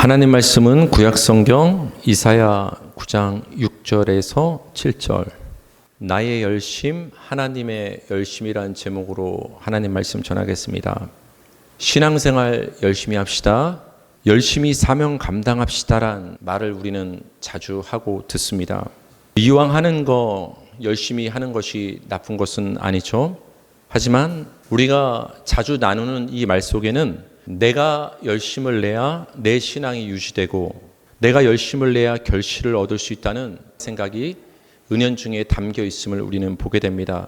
하나님 말씀은 구약성경 이사야 9장 6절에서 7절 나의 열심 하나님의 열심이라는 제목으로 하나님 말씀 전하겠습니다. 신앙생활 열심히 합시다. 열심히 사명 감당합시다란 말을 우리는 자주 하고 듣습니다. 이왕 하는 거 열심히 하는 것이 나쁜 것은 아니죠. 하지만 우리가 자주 나누는 이 말 속에는 내가 열심을 내야 내 신앙이 유지되고 내가 열심을 내야 결실을 얻을 수 있다는 생각이 은연중에 담겨 있음을 우리는 보게 됩니다.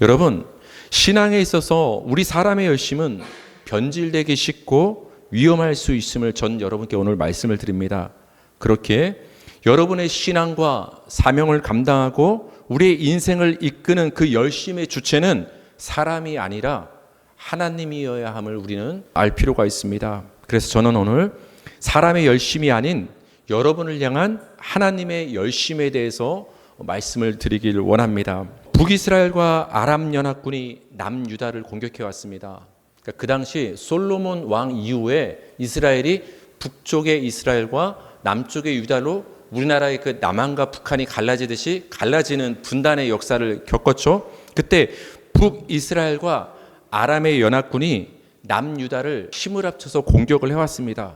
여러분, 신앙에 있어서 우리 사람의 열심은 변질되기 쉽고 위험할 수 있음을 전 여러분께 오늘 말씀을 드립니다. 그렇게 여러분의 신앙과 사명을 감당하고 우리의 인생을 이끄는 그 열심의 주체는 사람이 아니라 하나님이어야 함을 우리는 알 필요가 있습니다. 그래서 저는 오늘 사람의 열심이 아닌 여러분을 향한 하나님의 열심에 대해서 말씀을 드리길 원합니다. 북이스라엘과 아람 연합군이 남유다를 공격해 왔습니다. 그러니까 그 당시 솔로몬 왕 이후에 이스라엘이 북쪽의 이스라엘과 남쪽의 유다로 우리나라의 그 남한과 북한이 갈라지듯이 갈라지는 분단의 역사를 겪었죠. 그때 북이스라엘과 아람의 연합군이 남유다를 힘을 합쳐서 공격을 해왔습니다.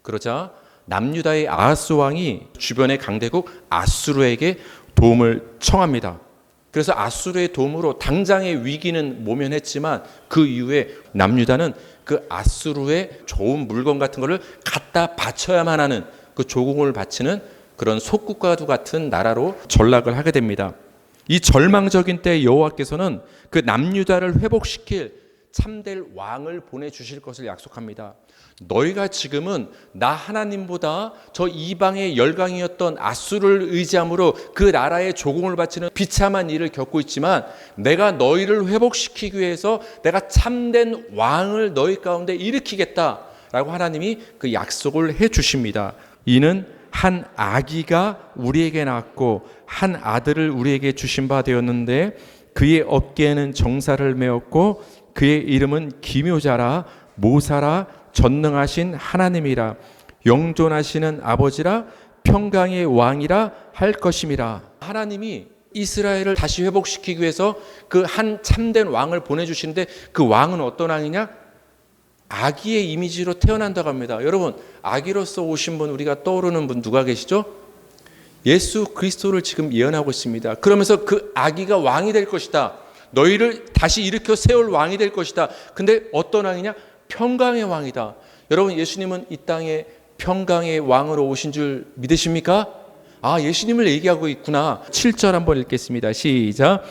그러자 남유다의 아하스 왕이 주변의 강대국 아수르에게 도움을 청합니다. 그래서 아수르의 도움으로 당장의 위기는 모면했지만 그 이후에 남유다는 그 아수르의 좋은 물건 같은 것을 갖다 바쳐야만 하는 그 조공을 바치는 그런 속국과도 같은 나라로 전락을 하게 됩니다. 이 절망적인 때 여호와께서는 그 남유다를 회복시킬 참될 왕을 보내주실 것을 약속합니다. 너희가 지금은 나 하나님보다 저 이방의 열강이었던 아수르를 의지함으로 그 나라의 조공을 바치는 비참한 일을 겪고 있지만 내가 너희를 회복시키기 위해서 내가 참된 왕을 너희 가운데 일으키겠다라고 하나님이 그 약속을 해 주십니다. 이는 한 아기가 우리에게 낳았고 한 아들을 우리에게 주신 바 되었는데 그의 어깨에는 정사를 메었고 그의 이름은 기묘자라 모사라 전능하신 하나님이라 영존하시는 아버지라 평강의 왕이라 할 것임이라. 하나님이 이스라엘을 다시 회복시키기 위해서 그 한 참된 왕을 보내주시는데 그 왕은 어떤 왕이냐? 아기의 이미지로 태어난다고 합니다. 여러분, 아기로서 오신 분, 우리가 떠오르는 분 누가 계시죠? 예수 그리스도를 지금 예언하고 있습니다. 그러면서 그 아기가 왕이 될 것이다. 너희를 다시 일으켜 세울 왕이 될 것이다. 근데 어떤 왕이냐? 평강의 왕이다. 여러분, 예수님은 이 땅에 평강의 왕으로 오신 줄 믿으십니까? 아, 예수님을 얘기하고 있구나. 7절 한번 읽겠습니다. 시작.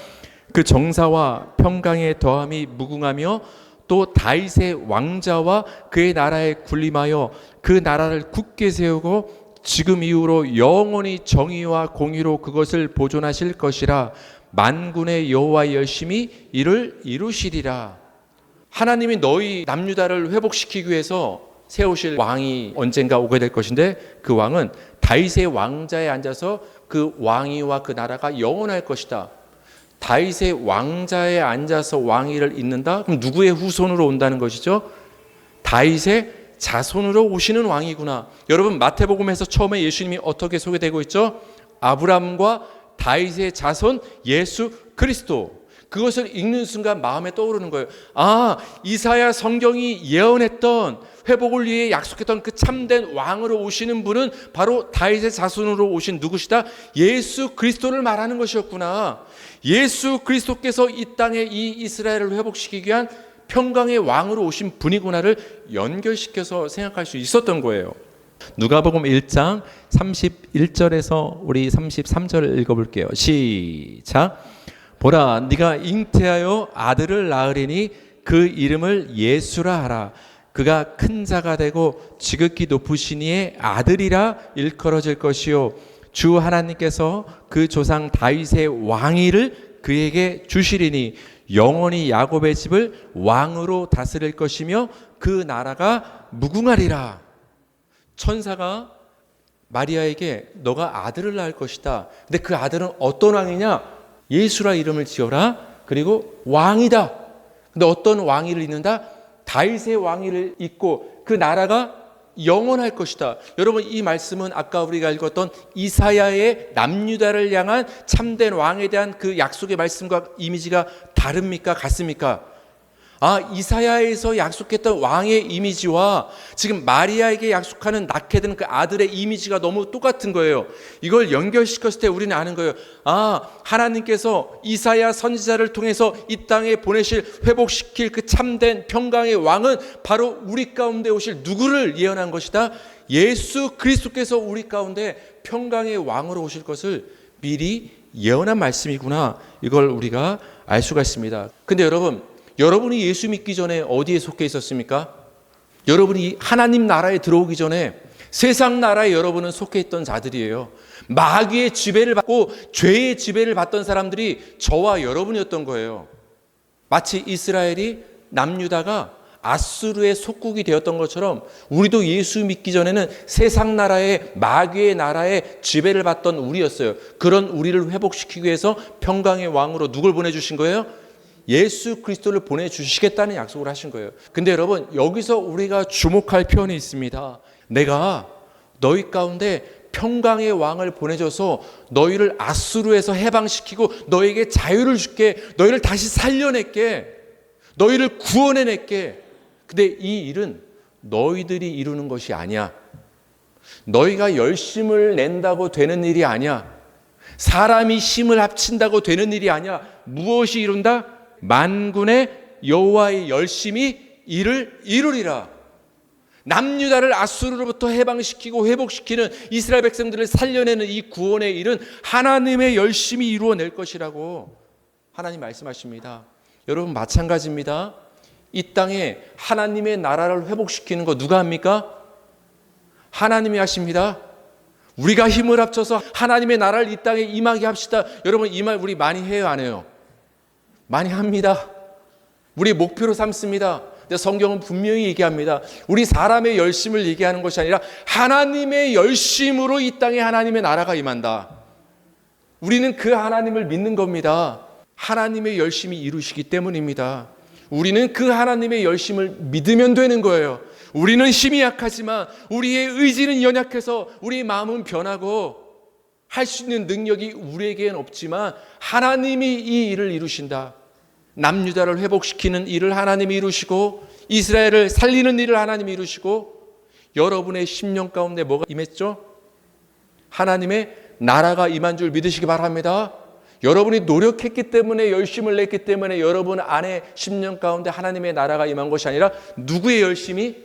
그 정사와 평강의 더함이 무궁하며 또 다윗의 왕자와 그의 나라에 군림하여 그 나라를 굳게 세우고 지금 이후로 영원히 정의와 공의로 그것을 보존하실 것이라. 만군의 여호와의 열심히 이를 이루시리라. 하나님이 너희 남유다를 회복시키기 위해서 세우실 왕이 언젠가 오게 될 것인데 그 왕은 다윗의 왕자에 앉아서 그 왕위와 그 나라가 영원할 것이다. 다윗의 왕자에 앉아서 왕위를 잇는다? 그럼 누구의 후손으로 온다는 것이죠? 다윗의 자손으로 오시는 왕이구나. 여러분, 마태복음에서 처음에 예수님이 어떻게 소개되고 있죠? 아브라함과 다윗의 자손 예수 그리스도. 그것을 읽는 순간 마음에 떠오르는 거예요. 아, 이사야 성경이 예언했던 회복을 위해 약속했던 그 참된 왕으로 오시는 분은 바로 다윗의 자손으로 오신 누구시다? 예수 그리스도를 말하는 것이었구나. 예수 그리스도께서 이 땅에 이 이스라엘을 회복시키기 위한 평강의 왕으로 오신 분이구나를 연결시켜서 생각할 수 있었던 거예요. 누가복음 1장 31절에서 우리 33절을 읽어볼게요. 시작. 보라, 네가 잉태하여 아들을 낳으리니 그 이름을 예수라 하라. 그가 큰 자가 되고 지극히 높으신 이의 아들이라 일컬어질 것이요 주 하나님께서 그 조상 다윗의 왕위를 그에게 주시리니 영원히 야곱의 집을 왕으로 다스릴 것이며 그 나라가 무궁하리라. 천사가 마리아에게 너가 아들을 낳을 것이다. 근데 그 아들은 어떤 왕이냐? 예수라 이름을 지어라. 그리고 왕이다. 근데 어떤 왕위를 잇는다? 다윗의 왕위를 잇고 그 나라가 영원할 것이다. 여러분, 이 말씀은 아까 우리가 읽었던 이사야의 남유다를 향한 참된 왕에 대한 그 약속의 말씀과 이미지가 다릅니까? 같습니까? 이사야에서 약속했던 왕의 이미지와 지금 마리아에게 약속하는 낳게 되는 그 아들의 이미지가 너무 똑같은 거예요. 이걸 연결시켰을 때 우리는 아는 거예요. 하나님께서 이사야 선지자를 통해서 이 땅에 보내실, 회복시킬 그 참된 평강의 왕은 바로 우리 가운데 오실 누구를 예언한 것이다? 예수 그리스도께서 우리 가운데 평강의 왕으로 오실 것을 미리 예언한 말씀이구나. 이걸 우리가 알 수가 있습니다. 근데 여러분이 예수 믿기 전에 어디에 속해 있었습니까? 여러분이 하나님 나라에 들어오기 전에 세상 나라에 여러분은 속해 있던 자들이에요. 마귀의 지배를 받고 죄의 지배를 받던 사람들이 저와 여러분이었던 거예요. 마치 이스라엘이 남유다가 아수르의 속국이 되었던 것처럼 우리도 예수 믿기 전에는 세상 나라의 마귀의 나라에 지배를 받던 우리였어요. 그런 우리를 회복시키기 위해서 평강의 왕으로 누굴 보내주신 거예요? 예수 그리스도를 보내주시겠다는 약속을 하신 거예요. 근데 여러분, 여기서 우리가 주목할 표현이 있습니다. 내가 너희 가운데 평강의 왕을 보내줘서 너희를 아수르에서 해방시키고 너희에게 자유를 줄게, 너희를 다시 살려낼게, 너희를 구원해낼게. 근데 이 일은 너희들이 이루는 것이 아니야. 너희가 열심을 낸다고 되는 일이 아니야. 사람이 힘을 합친다고 되는 일이 아니야. 무엇이 이룬다? 만군의 여호와의 열심히 이를 이루리라. 남유다를 아수르로부터 해방시키고 회복시키는 이스라엘 백성들을 살려내는 이 구원의 일은 하나님의 열심히 이루어낼 것이라고 하나님 말씀하십니다. 여러분, 마찬가지입니다. 이 땅에 하나님의 나라를 회복시키는 거 누가 합니까? 하나님이 하십니다. 우리가 힘을 합쳐서 하나님의 나라를 이 땅에 임하게 합시다. 여러분, 이 말 우리 많이 해요, 안 해요? 많이 합니다. 우리 목표로 삼습니다. 근데 성경은 분명히 얘기합니다. 우리 사람의 열심을 얘기하는 것이 아니라 하나님의 열심으로 이 땅에 하나님의 나라가 임한다. 우리는 그 하나님을 믿는 겁니다. 하나님의 열심이 이루시기 때문입니다. 우리는 그 하나님의 열심을 믿으면 되는 거예요. 우리는 힘이 약하지만 우리의 의지는 연약해서 우리 마음은 변하고 할 수 있는 능력이 우리에게는 없지만 하나님이 이 일을 이루신다. 남유다를 회복시키는 일을 하나님이 이루시고 이스라엘을 살리는 일을 하나님이 이루시고 여러분의 심령 가운데 뭐가 임했죠? 하나님의 나라가 임한 줄 믿으시기 바랍니다. 여러분이 노력했기 때문에, 열심을 냈기 때문에 여러분 안에 심령 가운데 하나님의 나라가 임한 것이 아니라 누구의 열심이?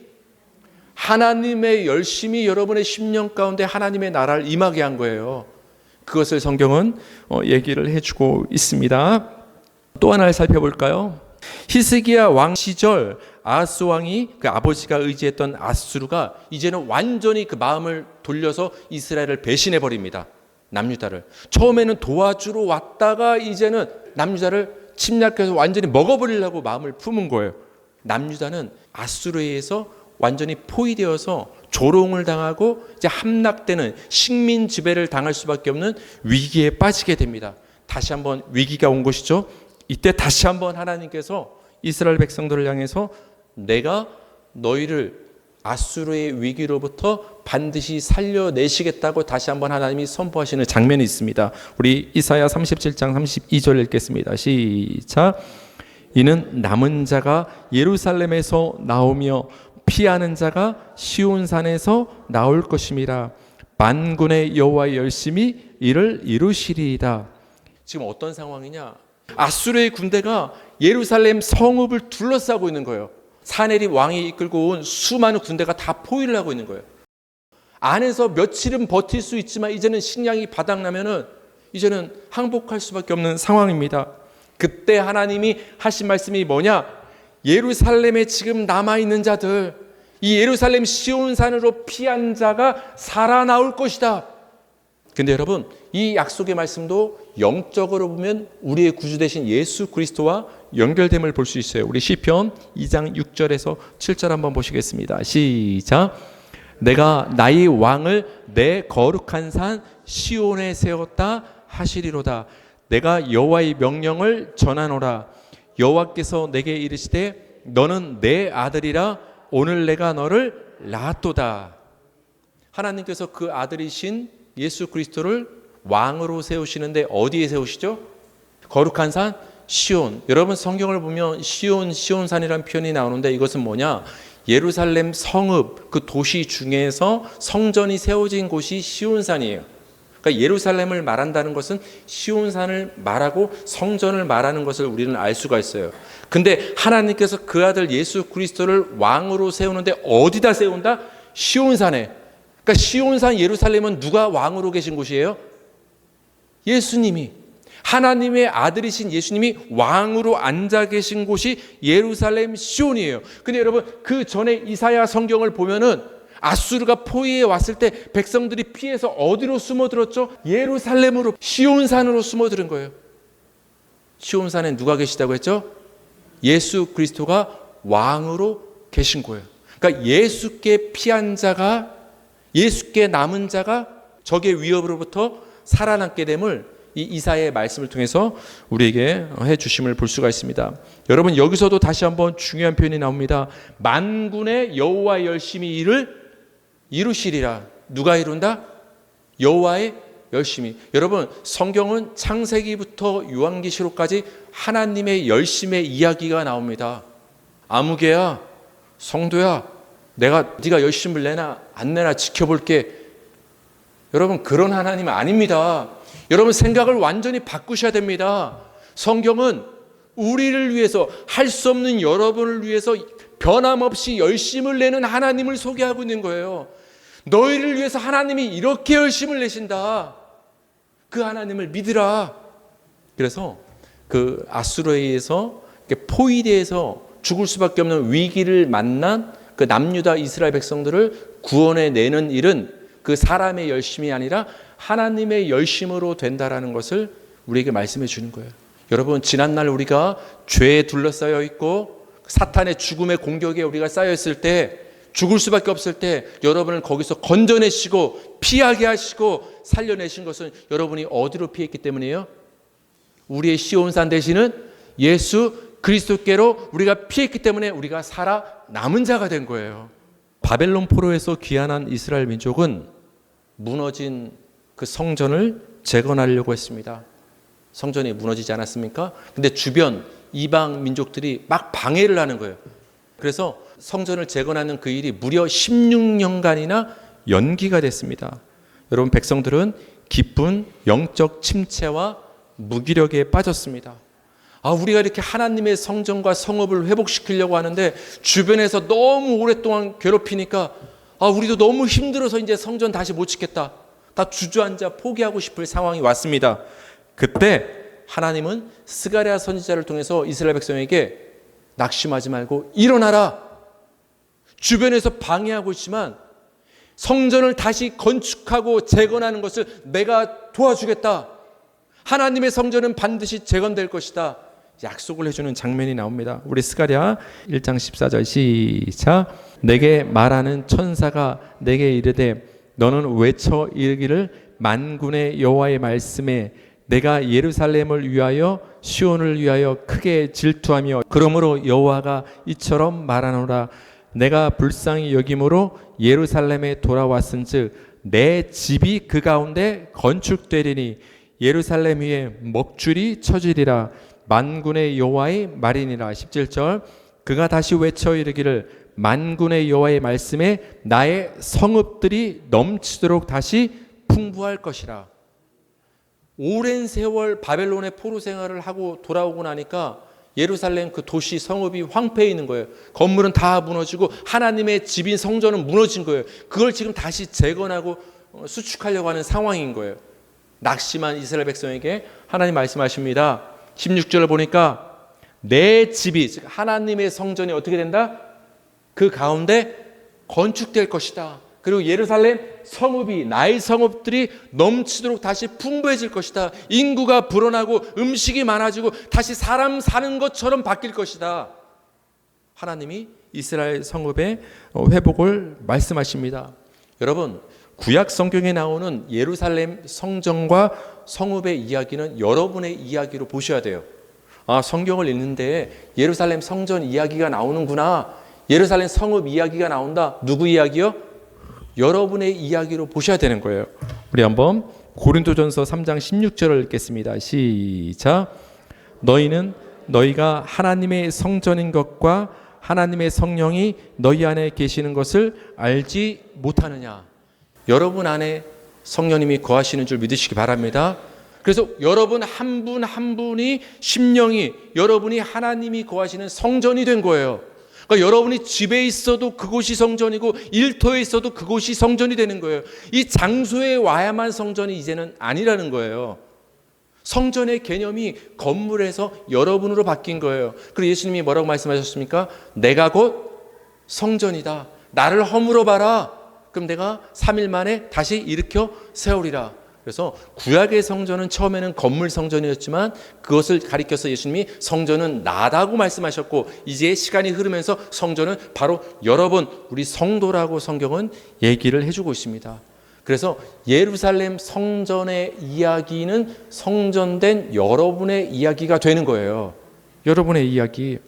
하나님의 열심이 여러분의 심령 가운데 하나님의 나라를 임하게 한 거예요. 그것을 성경은 얘기를 해주고 있습니다. 또 하나를 살펴볼까요? 히스기야 왕 시절 아하스 왕이 그 아버지가 의지했던 아수르가 이제는 완전히 그 마음을 돌려서 이스라엘을 배신해 버립니다. 남유다를 처음에는 도와주러 왔다가 이제는 남유다를 침략해서 완전히 먹어버리려고 마음을 품은 거예요. 남유다는 아수르에 의해서 완전히 포위되어서 조롱을 당하고 이제 함락되는 식민 지배를 당할 수밖에 없는 위기에 빠지게 됩니다. 다시 한번 위기가 온 것이죠. 이때 다시 한번 하나님께서 이스라엘 백성들을 향해서 내가 너희를 아수르의 위기로부터 반드시 살려내시겠다고 다시 한번 하나님이 선포하시는 장면이 있습니다. 우리 이사야 37장 32절 읽겠습니다. 시작. 이는 남은 자가 예루살렘에서 나오며 피하는 자가 시온산에서 나올 것임이라. 만군의 여호와의 열심히 이를 이루시리이다. 지금 어떤 상황이냐? 아수르의 군대가 예루살렘 성읍을 둘러싸고 있는 거예요. 사네립 왕이 이끌고 온 수많은 군대가 다 포위를 하고 있는 거예요. 안에서 며칠은 버틸 수 있지만 이제는 식량이 바닥나면은 이제는 항복할 수밖에 없는 상황입니다. 그때 하나님이 하신 말씀이 뭐냐? 예루살렘에 지금 남아있는 자들, 이 예루살렘 시온산으로 피한 자가 살아나올 것이다. 근데 여러분, 이 약속의 말씀도 영적으로 보면 우리의 구주 되신 예수 그리스도와 연결됨을 볼 수 있어요. 우리 시편 2장 6절에서 7절 한번 보시겠습니다. 시작. 내가 나의 왕을 내 거룩한 산 시온에 세웠다 하시리로다. 내가 여호와의 명령을 전하노라. 여호와께서 내게 이르시되 너는 내 아들이라 오늘 내가 너를 낳았도다. 하나님께서 그 아들이신 예수 그리스도를 왕으로 세우시는데 어디에 세우시죠? 거룩한 산 시온. 여러분 성경을 보면 시온산이라는 표현이 나오는데 이것은 뭐냐? 예루살렘 성읍 그 도시 중에서 성전이 세워진 곳이 시온산이에요. 그러니까 예루살렘을 말한다는 것은 시온산을 말하고 성전을 말하는 것을 우리는 알 수가 있어요. 근데 하나님께서 그 아들 예수 그리스도를 왕으로 세우는데 어디다 세운다? 시온산에. 그러니까 시온산 예루살렘은 누가 왕으로 계신 곳이에요? 예수님이. 하나님의 아들이신 예수님이 왕으로 앉아 계신 곳이 예루살렘 시온이에요. 근데 여러분 그 전에 이사야 성경을 보면은 아수르가 포위해 왔을 때 백성들이 피해서 어디로 숨어들었죠? 예루살렘으로, 시온산으로 숨어들은 거예요. 시온산에 누가 계시다고 했죠? 예수 그리스도가 왕으로 계신 거예요. 그러니까 예수께 피한 자가, 예수께 남은 자가 적의 위협으로부터 살아남게 됨을 이 이사야의 말씀을 통해서 우리에게 해주심을 볼 수가 있습니다. 여러분 여기서도 다시 한번 중요한 표현이 나옵니다. 만군의 여호와의 열심히 일을 이루시리라. 누가 이룬다? 여호와의 열심히. 여러분 성경은 창세기부터 요한계시록까지 하나님의 열심의 이야기가 나옵니다. 아무개야, 성도야, 네가 열심을 내나 안 내나 지켜볼게. 여러분 그런 하나님은 아닙니다. 여러분 생각을 완전히 바꾸셔야 됩니다. 성경은 우리를 위해서, 할 수 없는 여러분을 위해서 변함없이 열심을 내는 하나님을 소개하고 있는 거예요. 너희를 위해서 하나님이 이렇게 열심을 내신다. 그 하나님을 믿으라. 그래서 그 아수르에 의해서 포위돼서 죽을 수밖에 없는 위기를 만난 그 남유다 이스라엘 백성들을 구원해 내는 일은 그 사람의 열심이 아니라 하나님의 열심으로 된다라는 것을 우리에게 말씀해 주는 거예요. 여러분 지난날 우리가 죄에 둘러싸여 있고 사탄의 죽음의 공격에 우리가 쌓여 있을 때, 죽을 수밖에 없을 때 여러분을 거기서 건져내시고 피하게 하시고 살려내신 것은 여러분이 어디로 피했기 때문이에요? 우리의 시온산 되시는 예수 그리스도께로 우리가 피했기 때문에 우리가 살아남은 자가 된 거예요. 바벨론 포로에서 귀환한 이스라엘 민족은 무너진 그 성전을 재건하려고 했습니다. 성전이 무너지지 않았습니까? 근데 주변 이방 민족들이 막 방해를 하는 거예요. 그래서 성전을 재건하는 그 일이 무려 16년간이나 연기가 됐습니다. 여러분 백성들은 깊은 영적 침체와 무기력에 빠졌습니다. 우리가 이렇게 하나님의 성전과 성읍을 회복시키려고 하는데 주변에서 너무 오랫동안 괴롭히니까 우리도 너무 힘들어서 이제 성전 다시 못 짓겠다. 다 주저앉아 포기하고 싶을 상황이 왔습니다. 그때 하나님은 스가랴 선지자를 통해서 이스라엘 백성에게 낙심하지 말고 일어나라. 주변에서 방해하고 있지만 성전을 다시 건축하고 재건하는 것을 내가 도와주겠다. 하나님의 성전은 반드시 재건될 것이다. 약속을 해주는 장면이 나옵니다. 우리 스가랴 1장 14절 시작. 내게 말하는 천사가 내게 이르되 너는 외쳐 이르기를 만군의 여호와의 말씀에 내가 예루살렘을 위하여 시온을 위하여 크게 질투하며 그러므로 여호와가 이처럼 말하노라. 내가 불쌍히 여김으로 예루살렘에 돌아왔은즉 내 집이 그 가운데 건축되리니 예루살렘 위에 먹줄이 쳐지리라. 만군의 여호와의 말이니라. 17절 그가 다시 외쳐 이르기를 만군의 여호와의 말씀에 나의 성읍들이 넘치도록 다시 풍부할 것이라. 오랜 세월 바벨론의 포로 생활을 하고 돌아오고 나니까 예루살렘 그 도시 성읍이 황폐해 있는 거예요. 건물은 다 무너지고 하나님의 집인 성전은 무너진 거예요. 그걸 지금 다시 재건하고 수축하려고 하는 상황인 거예요. 낙심한 이스라엘 백성에게 하나님 말씀하십니다. 16절을 보니까 내 집이, 즉 하나님의 성전이 어떻게 된다? 그 가운데 건축될 것이다. 그리고 예루살렘 성읍이, 나의 성읍들이 넘치도록 다시 풍부해질 것이다. 인구가 불어나고 음식이 많아지고 다시 사람 사는 것처럼 바뀔 것이다. 하나님이 이스라엘 성읍의 회복을 말씀하십니다. 여러분, 구약 성경에 나오는 예루살렘 성전과 성읍의 이야기는 여러분의 이야기로 보셔야 돼요. 성경을 읽는데 예루살렘 성전 이야기가 나오는구나. 예루살렘 성읍 이야기가 나온다. 누구 이야기요? 여러분의 이야기로 보셔야 되는 거예요. 우리 한번 고린도전서 3장 16절을 읽겠습니다. 시작. 너희는 너희가 하나님의 성전인 것과 하나님의 성령이 너희 안에 계시는 것을 알지 못하느냐. 여러분 안에 성령님이 거하시는 줄 믿으시기 바랍니다. 그래서 여러분 한 분 한 분이 심령이 여러분이 하나님이 거하시는 성전이 된 거예요. 그러니까 여러분이 집에 있어도 그곳이 성전이고 일터에 있어도 그곳이 성전이 되는 거예요. 이 장소에 와야만 성전이 이제는 아니라는 거예요. 성전의 개념이 건물에서 여러분으로 바뀐 거예요. 그리고 예수님이 뭐라고 말씀하셨습니까? 내가 곧 성전이다. 나를 허물어 봐라. 그럼 내가 3일 만에 다시 일으켜 세우리라. 그래서 구약의 성전은 처음에는 건물 성전이었지만 그것을 가리켜서 예수님이 성전은 나다고 말씀하셨고, 이제 시간이 흐르면서 성전은 바로 여러분, 우리 성도라고 성경은 얘기를 해주고 있습니다. 그래서 예루살렘 성전의 이야기는 성전된 여러분의 이야기가 되는 거예요. 여러분의 이야기.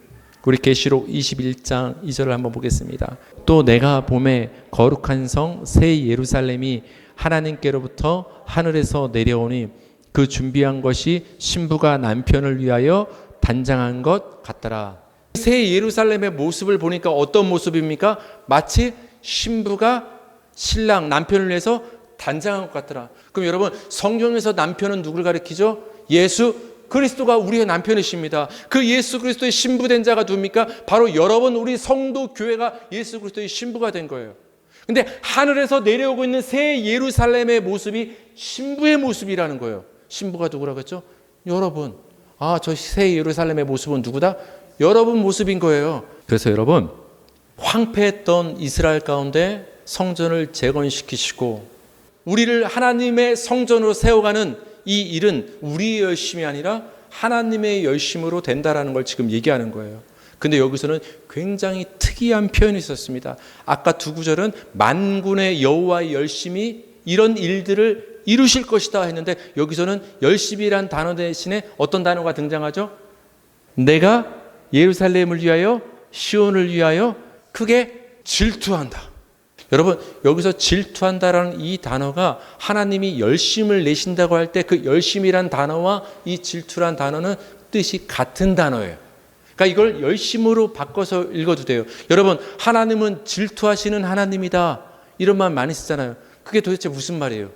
우리 계시록 21장 2절을 한번 보겠습니다. 또 내가 봄에 거룩한 성 새 예루살렘이 하나님께로부터 하늘에서 내려오니 그 준비한 것이 신부가 남편을 위하여 단장한 것 같더라. 새 예루살렘의 모습을 보니까 어떤 모습입니까? 마치 신부가 신랑 남편을 위해서 단장한 것 같더라. 그럼 여러분, 성경에서 남편은 누구를 가리키죠? 예수 그리스도가 우리의 남편이십니다. 그 예수 그리스도의 신부된 자가 누굽니까? 바로 여러분, 우리 성도 교회가 예수 그리스도의 신부가 된 거예요. 근데 하늘에서 내려오고 있는 새 예루살렘의 모습이 신부의 모습이라는 거예요. 신부가 누구라고 했죠? 여러분. 아, 저 새 예루살렘의 모습은 누구다? 여러분 모습인 거예요. 그래서 여러분, 황폐했던 이스라엘 가운데 성전을 재건시키시고 우리를 하나님의 성전으로 세워가는 이 일은 우리의 열심이 아니라 하나님의 열심으로 된다라는 걸 지금 얘기하는 거예요. 근데 여기서는 굉장히 특이한 표현이 있었습니다. 아까 두 구절은 만군의 여호와의 열심이 이런 일들을 이루실 것이다 했는데, 여기서는 열심이란 단어 대신에 어떤 단어가 등장하죠? 내가 예루살렘을 위하여 시온을 위하여 크게 질투한다. 여러분, 여기서 질투한다라는 이 단어가 하나님이 열심을 내신다고 할 때 그 열심이란 단어와 이 질투란 단어는 뜻이 같은 단어예요. 그러니까 이걸 열심으로 바꿔서 읽어도 돼요. 여러분, 하나님은 질투하시는 하나님이다, 이런 말 많이 쓰잖아요. 그게 도대체 무슨 말이에요?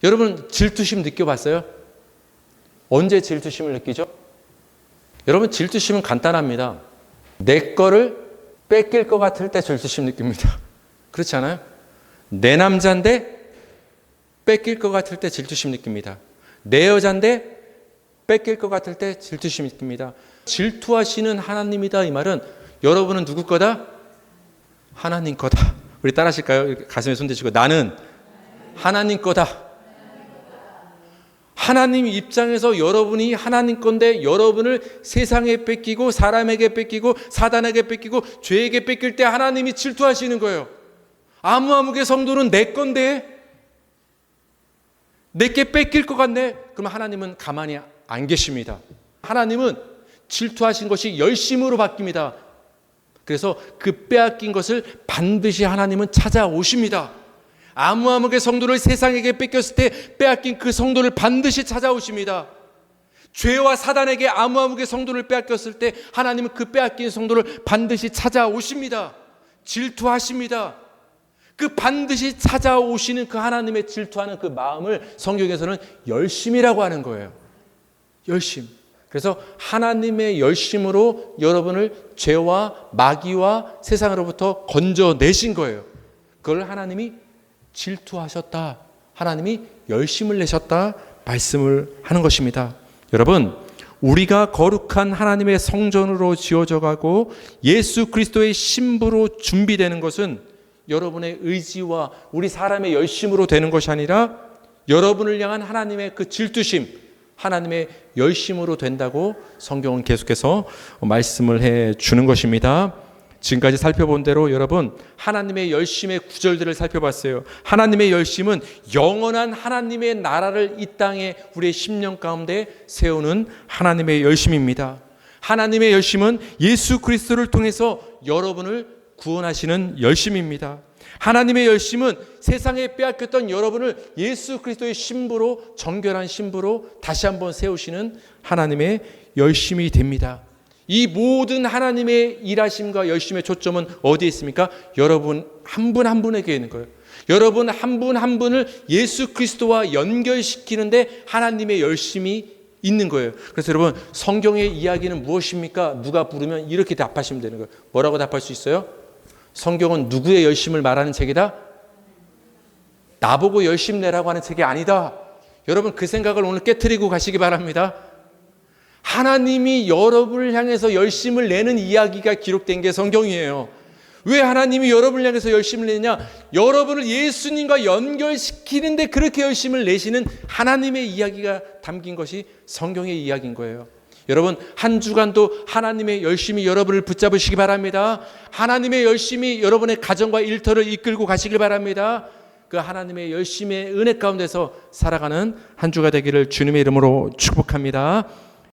여러분, 질투심 느껴봤어요? 언제 질투심을 느끼죠? 여러분, 질투심은 간단합니다. 내 거를 뺏길 것 같을 때 질투심 느낍니다. 그렇지 않아요? 내 남자인데 뺏길 것 같을 때 질투심 느낍니다. 내 여자인데 뺏길 것 같을 때 질투심 느낍니다. 질투하시는 하나님이다, 이 말은 여러분은 누구 거다? 하나님 거다. 우리 따라 하실까요? 가슴에 손 대시고, 나는 하나님 거다. 하나님 입장에서 여러분이 하나님 건데 여러분을 세상에 뺏기고 사람에게 뺏기고 사단에게 뺏기고 죄에게 뺏길 때 하나님이 질투하시는 거예요. 아무개 성도는 내 건데 내게 뺏길 것 같네. 그럼 하나님은 가만히 안 계십니다. 하나님은 질투하신 것이 열심으로 바뀝니다. 그래서 그 빼앗긴 것을 반드시 하나님은 찾아오십니다. 아무개 성도를 세상에게 뺏겼을 때 빼앗긴 그 성도를 반드시 찾아오십니다. 죄와 사단에게 아무개 성도를 빼앗겼을 때 하나님은 그 빼앗긴 성도를 반드시 찾아오십니다. 질투하십니다. 그 반드시 찾아오시는 그 하나님의 질투하는 그 마음을 성경에서는 열심이라고 하는 거예요. 열심. 그래서 하나님의 열심으로 여러분을 죄와 마귀와 세상으로부터 건져내신 거예요. 그걸 하나님이 질투하셨다, 하나님이 열심을 내셨다 말씀을 하는 것입니다. 여러분, 우리가 거룩한 하나님의 성전으로 지어져 가고 예수 그리스도의 신부로 준비되는 것은 여러분의 의지와 우리 사람의 열심으로 되는 것이 아니라 여러분을 향한 하나님의 그 질투심, 하나님의 열심으로 된다고 성경은 계속해서 말씀을 해 주는 것입니다. 지금까지 살펴본 대로 여러분, 하나님의 열심의 구절들을 살펴봤어요. 하나님의 열심은 영원한 하나님의 나라를 이 땅에 우리의 심령 가운데 세우는 하나님의 열심입니다. 하나님의 열심은 예수 그리스도를 통해서 여러분을 구원하시는 열심입니다. 하나님의 열심은 세상에 빼앗겼던 여러분을 예수 그리스도의 신부로, 정결한 신부로 다시 한번 세우시는 하나님의 열심이 됩니다. 이 모든 하나님의 일하심과 열심의 초점은 어디에 있습니까? 여러분 한 분 한 분에게 있는 거예요. 여러분 한 분 한 분을 예수 그리스도와 연결시키는데 하나님의 열심이 있는 거예요. 그래서 여러분, 성경의 이야기는 무엇입니까? 누가 부르면 이렇게 답하시면 되는 거예요. 뭐라고 답할 수 있어요? 성경은 누구의 열심을 말하는 책이다? 나보고 열심 내라고 하는 책이 아니다. 여러분, 그 생각을 오늘 깨트리고 가시기 바랍니다. 하나님이 여러분을 향해서 열심을 내는 이야기가 기록된 게 성경이에요. 왜 하나님이 여러분을 향해서 열심을 내냐? 여러분을 예수님과 연결시키는데 그렇게 열심을 내시는 하나님의 이야기가 담긴 것이 성경의 이야기인 거예요. 여러분, 한 주간도 하나님의 열심이 여러분을 붙잡으시기 바랍니다. 하나님의 열심이 여러분의 가정과 일터를 이끌고 가시길 바랍니다. 그 하나님의 열심의 은혜 가운데서 살아가는 한 주가 되기를 주님의 이름으로 축복합니다.